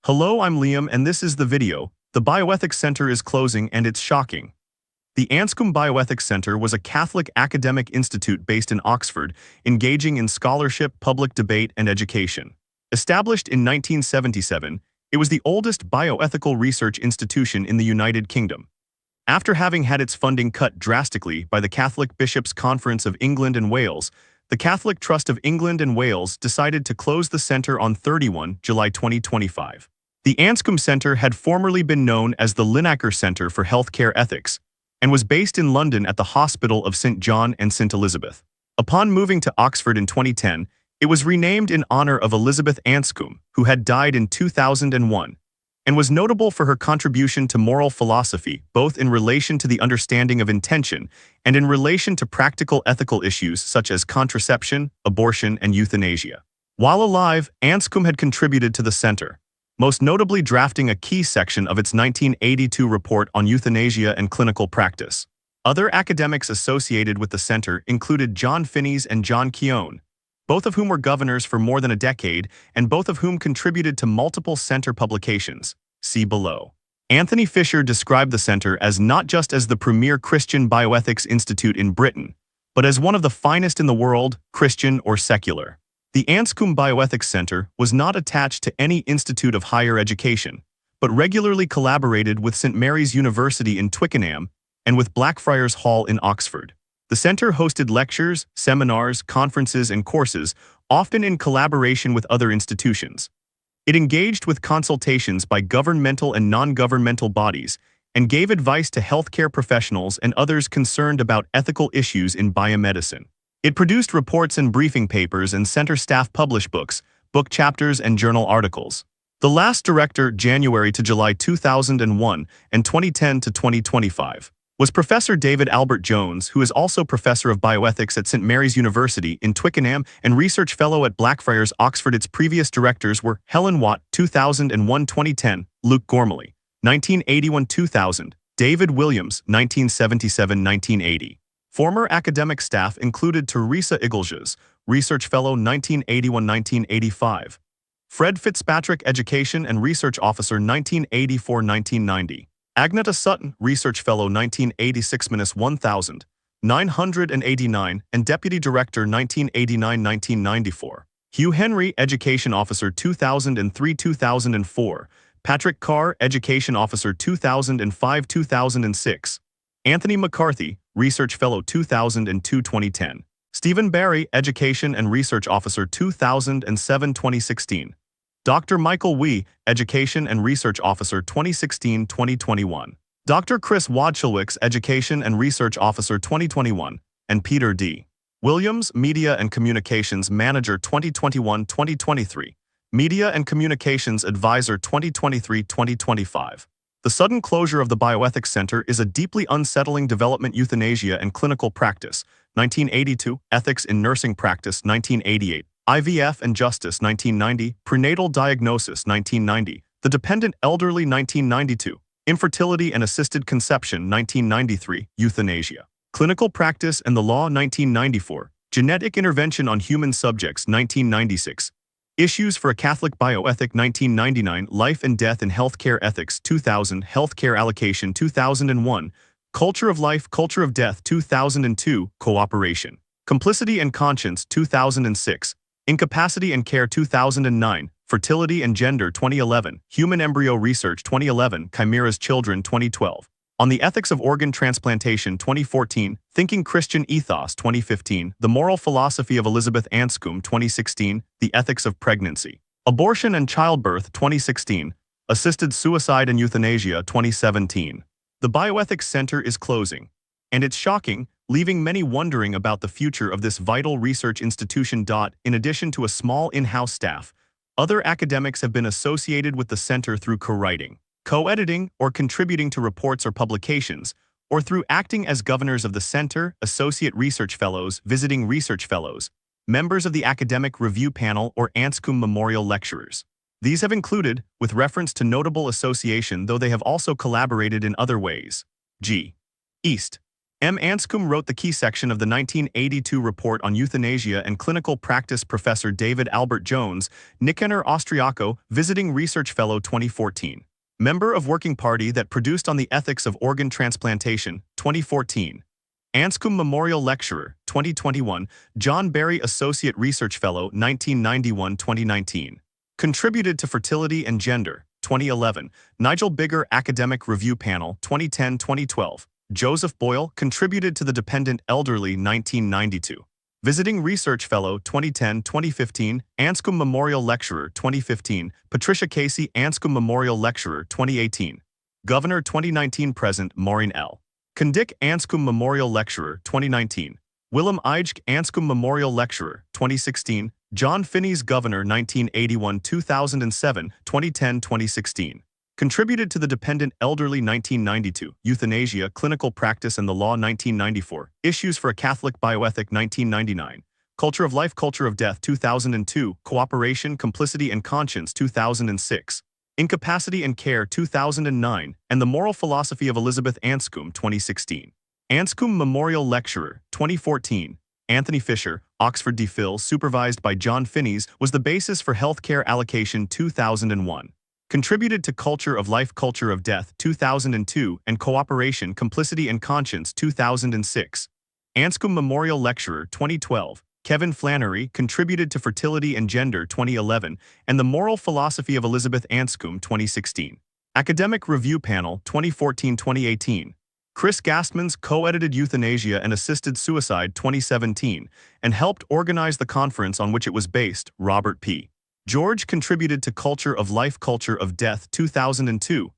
Hello, I'm Liam and this is the video. The Bioethics Centre is closing and it's shocking. The Anscombe Bioethics Centre was a Catholic academic institute based in Oxford, engaging in scholarship, public debate, and education. Established in 1977, it was the oldest bioethical research institution in the United Kingdom. After having had its funding cut drastically by the Catholic Bishops' Conference of England and Wales, the Catholic Trust of England and Wales decided to close the centre on 31 July 2025. The Anscombe Centre had formerly been known as the Linacre Centre for Healthcare Ethics and was based in London at the Hospital of St John and St Elizabeth. Upon moving to Oxford in 2010, it was renamed in honour of Elizabeth Anscombe, who had died in 2001, and was notable for her contribution to moral philosophy, both in relation to the understanding of intention and in relation to practical ethical issues such as contraception, abortion, and euthanasia. While alive, Anscombe had contributed to the centre, most notably drafting a key section of its 1982 report on euthanasia and clinical practice. Other academics associated with the centre included John Finneys and John Keown, both of whom were governors for more than a decade and both of whom contributed to multiple centre publications. See below. Anthony Fisher described the centre as not just as the premier Christian bioethics institute in Britain, but as one of the finest in the world, Christian or secular. The Anscombe Bioethics Centre was not attached to any institute of higher education, but regularly collaborated with St Mary's University in Twickenham and with Blackfriars Hall in Oxford. The centre hosted lectures, seminars, conferences, and courses, often in collaboration with other institutions. It engaged with consultations by governmental and non-governmental bodies and gave advice to healthcare professionals and others concerned about ethical issues in biomedicine. It produced reports and briefing papers, and centre staff published books, book chapters, and journal articles. The last director, January to July 2001 and 2010 to 2025, was Professor David Albert Jones, who is also Professor of Bioethics at St Mary's University in Twickenham and Research Fellow at Blackfriars, Oxford. Its previous directors were Helen Watt, 2001-2010, Luke Gormley, 1981-2000, David Williams, 1977-1980. Former academic staff included Teresa Iglesias, Research Fellow 1981-1985, Fred Fitzpatrick, Education and Research Officer 1984-1990, Agneta Sutton, Research Fellow 1986-1989, and Deputy Director 1989-1994, Hugh Henry, Education Officer 2003-2004, Patrick Carr, Education Officer 2005-2006, Anthony McCarthy, Research Fellow 2002-2010, Stephen Barry, Education and Research Officer 2007-2016, Dr. Michael Wee, Education and Research Officer 2016-2021, Dr. Chris Wadchilwicks, Education and Research Officer 2021, and Peter D. Williams, Media and Communications Manager 2021-2023, Media and Communications Advisor 2023-2025. The sudden closure of the Bioethics Centre is a deeply unsettling development. Euthanasia and Clinical Practice, 1982, Ethics in Nursing Practice, 1988, IVF and Justice, 1990, Prenatal Diagnosis, 1990, The Dependent Elderly, 1992, Infertility and Assisted Conception, 1993, Euthanasia, Clinical Practice and the Law, 1994, Genetic Intervention on Human Subjects, 1996, Issues for a Catholic Bioethic, 1999, Life and Death in Healthcare Ethics, 2000, Healthcare Allocation, 2001, Culture of Life, Culture of Death, 2002, Cooperation, Complicity and Conscience, 2006, Incapacity and Care, 2009, Fertility and Gender, 2011, Human Embryo Research, 2011, Chimera's Children, 2012, On the Ethics of Organ Transplantation, 2014, Thinking Christian Ethos, 2015, The Moral Philosophy of Elizabeth Anscombe, 2016, The Ethics of Pregnancy, Abortion and Childbirth, 2016, Assisted Suicide and Euthanasia, 2017. The Bioethics Centre is closing, and it's shocking, leaving many wondering about the future of this vital research institution. In addition to a small in-house staff, other academics have been associated with the centre through co-writing, co-editing, or contributing to reports or publications, or through acting as governors of the centre, associate research fellows, visiting research fellows, members of the academic review panel, or Anscombe memorial lecturers. These have included, with reference to notable association, though they have also collaborated in other ways, G. East, M. Anscombe wrote the key section of the 1982 report on Euthanasia and Clinical Practice. Professor David Albert Jones, Nicanor Austriaco, Visiting Research Fellow 2014. Member of Working Party that produced on the Ethics of Organ Transplantation, 2014. Anscombe Memorial Lecturer, 2021, John Barry Associate Research Fellow, 1991-2019. Contributed to Fertility and Gender, 2011, Nigel Bigger Academic Review Panel, 2010-2012. Joseph Boyle, contributed to The Dependent Elderly, 1992. Visiting Research Fellow, 2010-2015, Anscombe Memorial Lecturer, 2015, Patricia Casey Anscombe Memorial Lecturer, 2018. Governor 2019-Present, Maureen L. Condick Anscombe Memorial Lecturer, 2019. Willem Eijk Anscombe Memorial Lecturer, 2016. John Finney's Governor 1981-2007, 2010-2016. Contributed to The Dependent Elderly 1992, Euthanasia, Clinical Practice and the Law 1994, Issues for a Catholic Bioethic 1999, Culture of Life, Culture of Death 2002, Cooperation, Complicity and Conscience 2006, Incapacity and Care 2009, and The Moral Philosophy of Elizabeth Anscombe 2016. Anscombe Memorial Lecturer, 2014. Anthony Fisher, Oxford DPhil, supervised by John Finneys, was the basis for Healthcare Allocation 2001. Contributed to Culture of Life, Culture of Death 2002 and Cooperation, Complicity and Conscience 2006. Anscombe Memorial Lecturer 2012. Kevin Flannery contributed to Fertility and Gender 2011 and The Moral Philosophy of Elizabeth Anscombe 2016. Academic Review Panel 2014-2018. Chris Gastman's co-edited Euthanasia and Assisted Suicide 2017 and helped organize the conference on which it was based, Robert P. George contributed to Culture of Life, Culture of Death 2002.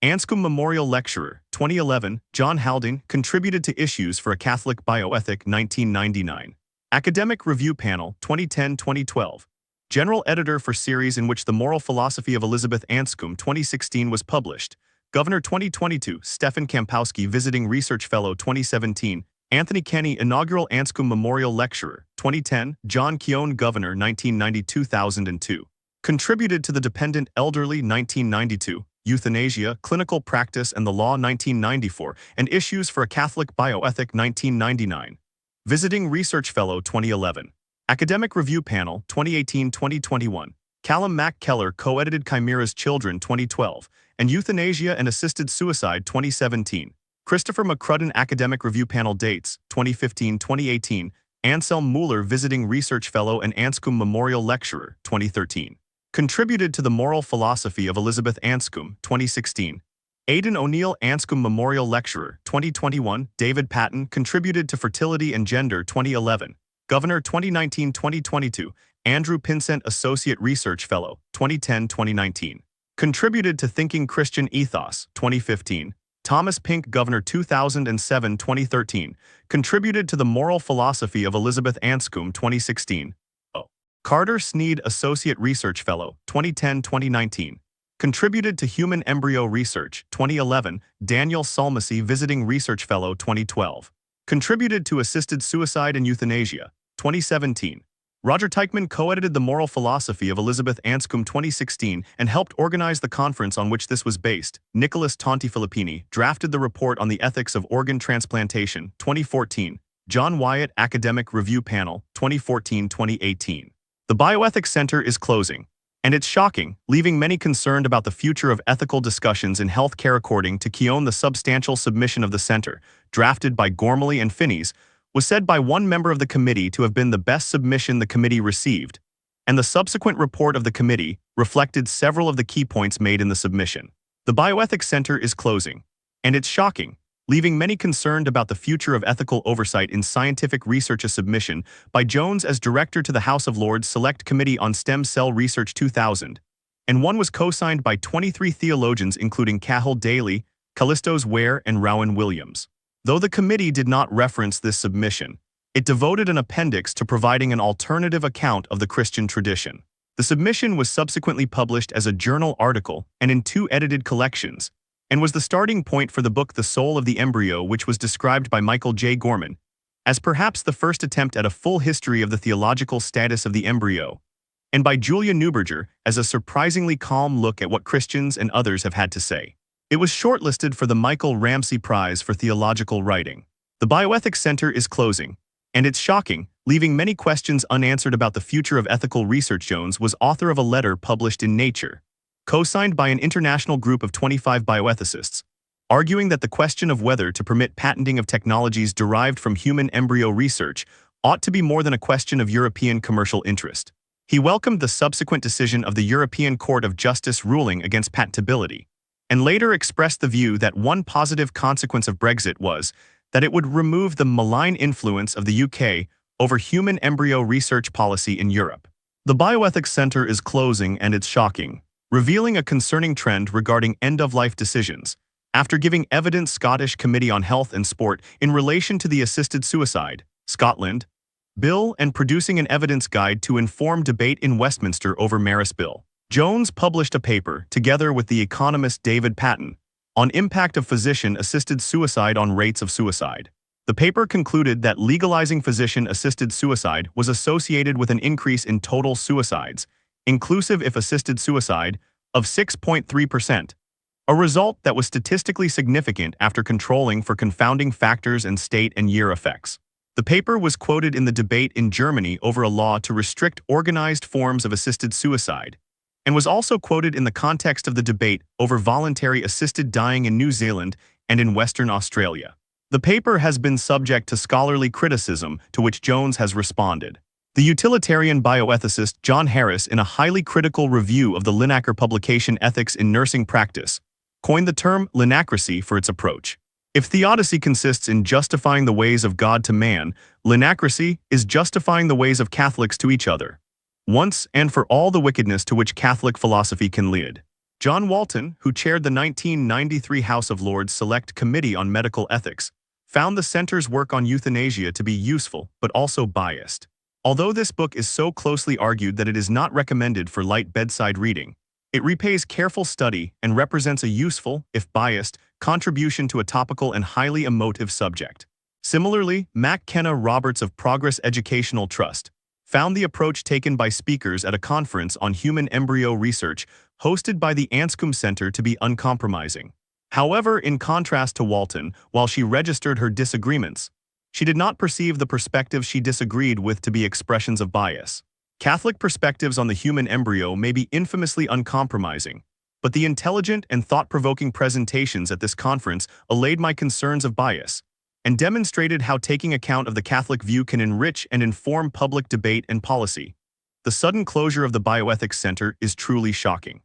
Anscombe Memorial Lecturer 2011, John Haldane contributed to Issues for a Catholic Bioethic 1999. Academic Review Panel 2010-2012. General Editor for series in which The Moral Philosophy of Elizabeth Anscombe 2016 was published. Governor 2022, Stefan Kampowski Visiting Research Fellow 2017. Anthony Kenny Inaugural Anscombe Memorial Lecturer, 2010, John Keown Governor 1990-2002. Contributed to The Dependent Elderly 1992, Euthanasia, Clinical Practice and the Law 1994, and Issues for a Catholic Bioethic 1999. Visiting Research Fellow 2011. Academic Review Panel 2018-2021. Callum Mac Keller co-edited Chimera's Children 2012, and Euthanasia and Assisted Suicide 2017. Christopher McCrudden Academic Review Panel Dates, 2015-2018, Anselm Mueller Visiting Research Fellow and Anscombe Memorial Lecturer, 2013. Contributed to The Moral Philosophy of Elizabeth Anscombe, 2016. Aidan O'Neill Anscombe Memorial Lecturer, 2021. David Patton contributed to Fertility and Gender, 2011. Governor 2019-2022. Andrew Pinsent Associate Research Fellow, 2010-2019. Contributed to Thinking Christian Ethos, 2015. Thomas Pink Governor 2007-2013, contributed to The Moral Philosophy of Elizabeth Anscombe 2016. Carter Sneed Associate Research Fellow 2010-2019, contributed to Human Embryo Research 2011. Daniel Salmasi Visiting Research Fellow 2012, contributed to Assisted Suicide and Euthanasia 2017. Roger Teichman co-edited The Moral Philosophy of Elizabeth Anscombe 2016 and helped organize the conference on which this was based. Nicholas Tonti Filippini drafted the report on the Ethics of Organ Transplantation 2014. John Wyatt Academic Review Panel 2014-2018. The Bioethics Centre is closing, and it's shocking, leaving many concerned about the future of ethical discussions in healthcare. According to Keown, the substantial submission of the centre, drafted by Gormley and Finneys, was said by one member of the committee to have been the best submission the committee received, and the subsequent report of the committee reflected several of the key points made in the submission. The Bioethics Centre is closing, and it's shocking, leaving many concerned about the future of ethical oversight in scientific research. A submission by Jones as director to the House of Lords Select Committee on Stem Cell Research 2000, and one was co-signed by 23 theologians including Cahill Daly, Callistos Ware, and Rowan Williams. Though the committee did not reference this submission, it devoted an appendix to providing an alternative account of the Christian tradition. The submission was subsequently published as a journal article and in 2 edited collections, and was the starting point for the book The Soul of the Embryo, which was described by Michael J. Gorman as perhaps the first attempt at a full history of the theological status of the embryo, and by Julia Neuberger as a surprisingly calm look at what Christians and others have had to say. It was shortlisted for the Michael Ramsey Prize for Theological Writing. The Bioethics Centre is closing, and it's shocking, leaving many questions unanswered about the future of ethical research. Jones was author of a letter published in Nature, co-signed by an international group of 25 bioethicists, arguing that the question of whether to permit patenting of technologies derived from human embryo research ought to be more than a question of European commercial interest. He welcomed the subsequent decision of the European Court of Justice ruling against patentability, and later expressed the view that one positive consequence of Brexit was that it would remove the malign influence of the UK over human embryo research policy in Europe. The Bioethics Centre is closing, and it's shocking, revealing a concerning trend regarding end-of-life decisions, after giving evidence Scottish Committee on Health and Sport in relation to the assisted suicide, Scotland, bill and producing an evidence guide to inform debate in Westminster over Maris Bill. Jones published a paper, together with the economist David Paton, on impact of physician-assisted suicide on rates of suicide. The paper concluded that legalizing physician-assisted suicide was associated with an increase in total suicides, inclusive if assisted suicide, of 6.3%, a result that was statistically significant after controlling for confounding factors and state and year effects. The paper was quoted in the debate in Germany over a law to restrict organized forms of assisted suicide, and was also quoted in the context of the debate over voluntary assisted dying in New Zealand and in Western Australia. The paper has been subject to scholarly criticism, to which Jones has responded. The utilitarian bioethicist John Harris, in a highly critical review of the Linacre publication Ethics in Nursing Practice, coined the term linacracy for its approach. If theodicy consists in justifying the ways of God to man, linacracy is justifying the ways of Catholics to each other, once and for all the wickedness to which Catholic philosophy can lead. John Walton, who chaired the 1993 House of Lords Select Committee on Medical Ethics, found the Centre's work on euthanasia to be useful but also biased. Although this book is so closely argued that it is not recommended for light bedside reading, it repays careful study and represents a useful, if biased, contribution to a topical and highly emotive subject. Similarly, McKenna Roberts of Progress Educational Trust found the approach taken by speakers at a conference on human embryo research hosted by the Anscombe Centre to be uncompromising. However, in contrast to Walton, while she registered her disagreements, she did not perceive the perspectives she disagreed with to be expressions of bias. Catholic perspectives on the human embryo may be infamously uncompromising, but the intelligent and thought-provoking presentations at this conference allayed my concerns of bias and demonstrated how taking account of the Catholic view can enrich and inform public debate and policy. The sudden closure of the Bioethics Centre is truly shocking.